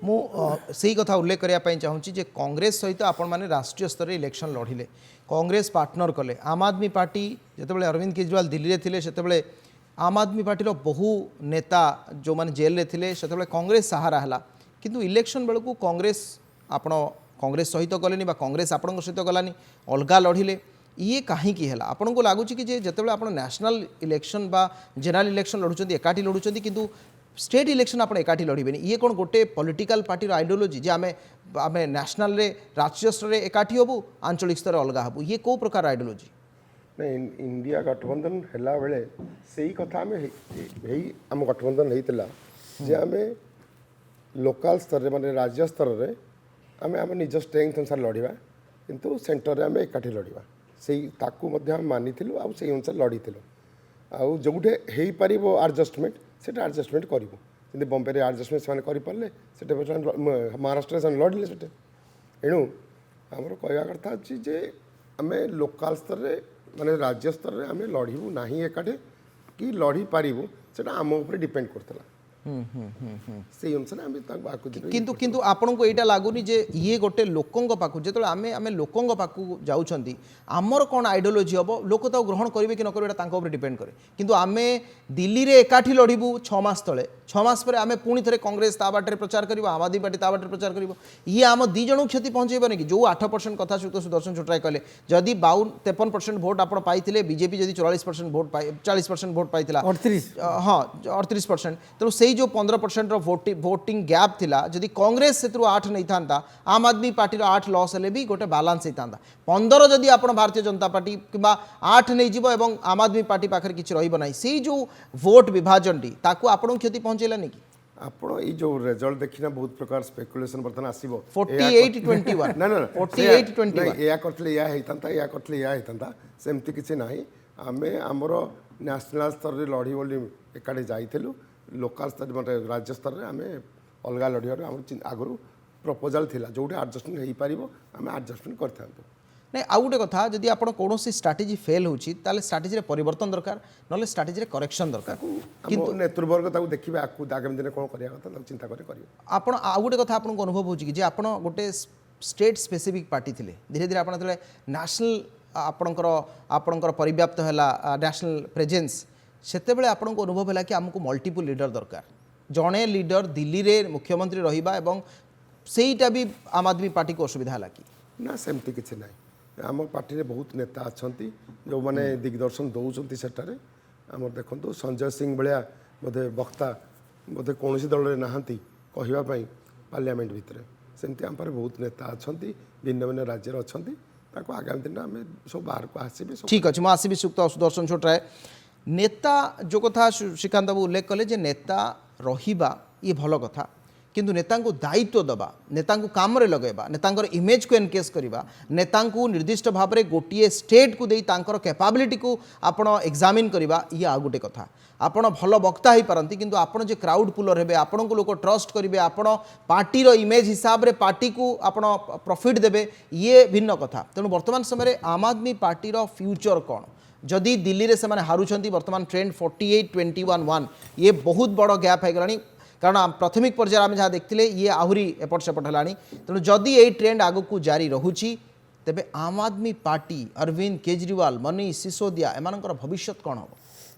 मु सही कथा उल्लेख करने चाहूँगी जे कांग्रेस सहित आपण मैंने राष्ट्रीय स्तर इलेक्शन लड़िले कांग्रेस पार्टनर कले आम आदमी पार्टी जिते अरविंद केजरीवाल दिल्ली में थे से आम आदमी पार्टी बहु नेता जो मैंने जेल में थे से कांग्रेस सहारा है किंतु इलेक्शन बेलू कांग्रेस आपण कांग्रेस सहित गले कांग्रेस आपण सहित गलानी अलग लड़िले ये कहीं है आपन को लगुच कि जिते आप नेशनल इलेक्शन बा जनरल इलेक्शन लड़ुंट एकाठी लड़ुंट किंतु स्टेट इलेक्शन आप एकाठी लड़े ये कौन गोटे पॉलिटिकल पार्टी आइडियोलॉजी जे आम नेशनल रे राष्ट्रीय स्तर में एकाठी हबू आंचलिक स्तर अलग हबू ये कौ प्रकार आइडियोलॉजी नहीं इंडिया गठबंधन हैला बेले सही कथा आम आम गठबंधन होता जे आम लोकल स्तर माने राज्य स्तर में आम आम निज स्ट्रेंथ अनुसार लड़वा किंतु सेंटर में आम एकाठी लड़वा से मानी आउ से अनुसार लड़ी आउ जोटे हो पार आडजस्टमेंट से आडजस्टमेंट करूँ बम्बे में आडजस्टमेंट से करें महाराष्ट्र से लड़े से एणु आमर कहवा कथा अच्छी जे आम लोकल स्तर में माने राज्य स्तर में आम लड़ू ना एकाठे कि लड़ी पारू से आम उपर डिपेंड करता से अनुसार आम किंतु किंतु आपन को एटा लागुनी जे ये गोटे लोकंग पाखु जेतो आमे आमे लोकंग पाखु जाउछंती आमर कोन आइडियोलॉजी हबो लोक तो ग्रहण करिवे कि न करिवे तांको ऊपर डिपेंड करे किंतु आमे दिल्ली रे एकाठी लड़िबू 6 मास तळे 6 मास पर आमे पुणी थरे कांग्रेस ता बाटरे प्रचार करिवो आम आदमी पार्टी ता बाटरे प्रचार करिवो ये आम दी जणु क्षति पहुंचेबो कि जो 8% कथा सुदर्शन छोटराय कहले जदि 53% वोट आपण पाइथिले बीजेपी जदि 44% वोट 40% वोट पाइथिला 38 हां 38% तो से जो 15% वोटिंग गैप थिला जदि कांग्रेस से 8 नहीं था आम आदमी पार्टी 8 लॉस हेले भी गोटे बैलेंस होता 15 जदि आप भारतीय जनता पार्टी कि 8 नहीं जीव एवं आम आदमी पार्टी पाखे किसी रही से जो वोट विभाजन टी आपन क्षति पहुँचेलानी कि आपण ये जो रिजल्ट देखिना बहुत प्रकार स्पेकुलेशन बर्तन आसीबो 48-21 ना ना 48-21 या करथले या हेतंता या करथले या हेतंता सेमति किछि नाही आमे हमरो नेशनल स्तर रे लड़ी बोली एकाडे जाइथिलु लोकल स्तर मतलब राज्य स्तर में आम अलग लड़ार आम आगु प्रपोजाल थिला जोटे एडजस्टमेंट हो पार आम एडजस्टमेंट कर नहीं आउ गोटे कथा जदि आप कौन स्ट्राटेजी फेल होची ताले स्ट्राटेजी परिवर्तन दरकार ना स्ट्राटेजी करेक्शन दरकार किंतु नेतृवर्ग देखिए आगामी दिन कौन करवा कथा चिंता कर आपण आउ गोटे कथा आपको अनुभव हो कि आप गोटे स्टेट स्पेसिफिक पार्टी थे धीरे धीरे आप नेशनल आपणकर परिव्याप्त है नेशनल प्रेजेंस सेतेबेले आपको अनुभव है कि आमको मल्टीपल लीडर दरकार जड़े लीडर दिल्ली रे मुख्यमंत्री रहिबा एवं सेईटा भी आम आदमी पार्टी को असुविधा है कि ना सेमती किसी ना आम पार्टी रे बहुत नेता अच्छा जो मैंने दिग्दर्शन दौरान सेठारे आम देखो संजय सिंह भाया बोधे वक्ता बोधे कौन दल में नहांती कहवाई पार्लियामेंट भितर सेमती आम पारे बहुत नेता अच्छा भिन्न भिन्न राज्य अच्छा आगामी दिन आम सब बाहर को आसबे ठीक अच्छे मुझे आसबि सुक्त सुदर्शन छोटराय नेता जो कथा श्रीकांत बाबू उल्लेख कले जे नेता रहिबा ये भल कथा किंतु नेता को दायित्व दबा नेता को काम रे लगेबा नेता इमेज को एनकेज करबा नेता को निर्दिष्ट भाव में गोटे स्टेट को देई तांकर कैपेबिलिटी को आपण एग्जामिन करबा ये आ गोटे कथा आपण भल वक्ता ही पारंती किंतु आपण जे क्राउड पुलर हेबे आपण को लोक ट्रस्ट करिवे आपण पार्टी रो इमेज हिसाब रे पार्टी को आपण प्रॉफिट देबे ये भिन्न कथा तेणु वर्तमान समय आम आदमी पार्टी रो फ्यूचर कौन जदि दिल्ली रे से माने हारुछंती वर्तमान ट्रेंड 48-21-1 ये बहुत बड़ गैप है गलानी कारण प्राथमिक पर्यायर आम जहाँ देखते ये आहरी एपट सेपट है तेणु जदि ये ट्रेंड आग को जारी रोची तेबे आम आदमी पार्टी अरविंद केजरीवाल मनीष सिसोदिया एमानकर भविष्य कौन हम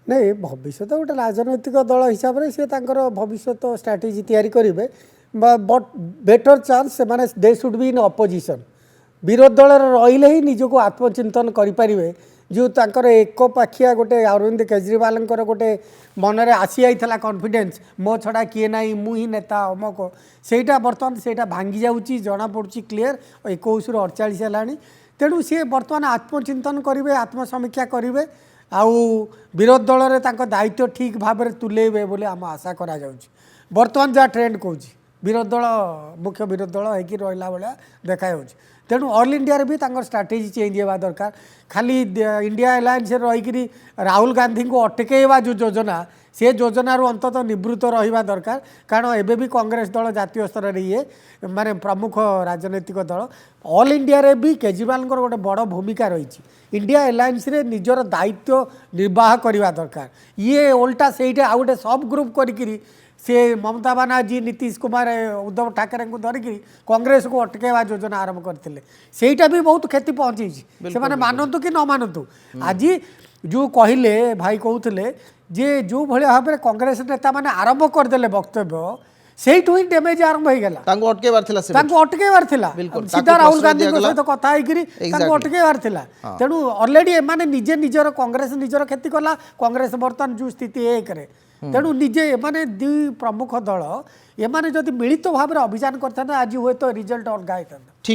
नहीं भविष्य गोटे राजनैतिक दल हिसाब से भविष्य स्ट्राटेजी तैयारी करेंगे बट बेटर चांस से they should be in opposition विरोध दल रही ही निजक आत्मचिंतन करें जो तांकर एक पाखिया गोटे अरविंद केजरीवाल गोटे मन में आसी जाता कॉन्फिडेंस मो छड़ा किए ना मु ही नेता अमक सेटा बर्तमान सेटा भांगी जाऊँगी जना पड़ी क्लीयर 21-48 है तेणु सी बर्तमान आत्मचिंतन करेंगे आत्मसमीक्षा करेंगे आउ विरोध दल में दायित्व ठीक भाव में तुलेबे बोले आम आशा करा बर्तमान जहाँ ट्रेंड कौन विरोध दल मुख्य विरोध दल होगी रहा भाया देखा तेणु ऑल इंडिया रे भी स्ट्राटेजी चेंज होगा दरकार खाली इंडिया अलायंस रही राहुल गांधी को अटकेवा जो योजना से योजना अंतत निवृत्त रहा दरकार कारण एबे भी कांग्रेस दल जातीय स्तर में ये माने प्रमुख राजनैतिक दल ऑल इंडिया रे भी केजरीवाल गोटे बड़ भूमिका रही इंडिया अलायंस रे निजर दायित्व निर्वाह करवा दरकार ये ओल्टा से आउ गोटे सब ग्रुप करी से ममता बानार्जी नीतीश कुमार उद्धव ठाकरे को धरिकी कांग्रेस को अटकेवा योजना आरंभ करते सेटा भी बहुत क्षति पहुंची से माने मानतु कि न मानतु आज जो कहले भाई कहते जे जो भाई भाव में कांग्रेस नेता मैंने आरंभ करदे वक्तव्य सेठू ही डैमेज आरंभ हो गला तांको अटकेबार थिला से अटकेबार बिल्कुल, सीधा तांको राहुल प्रश्न गांधी दियागला। सहित कथा होकर Exactly। अटकेबार थिला तेणु ऑलरेडी एमाने निजे निजर कांग्रेस निजर क्षति कला कांग्रेस बर्तमान जो स्थिति एक रे तेणु निजे एमाने दुई प्रमुख दल एमाने जदि मिलित भाव में अभियान करते आज हुए तो रिजल्ट अलगा होता।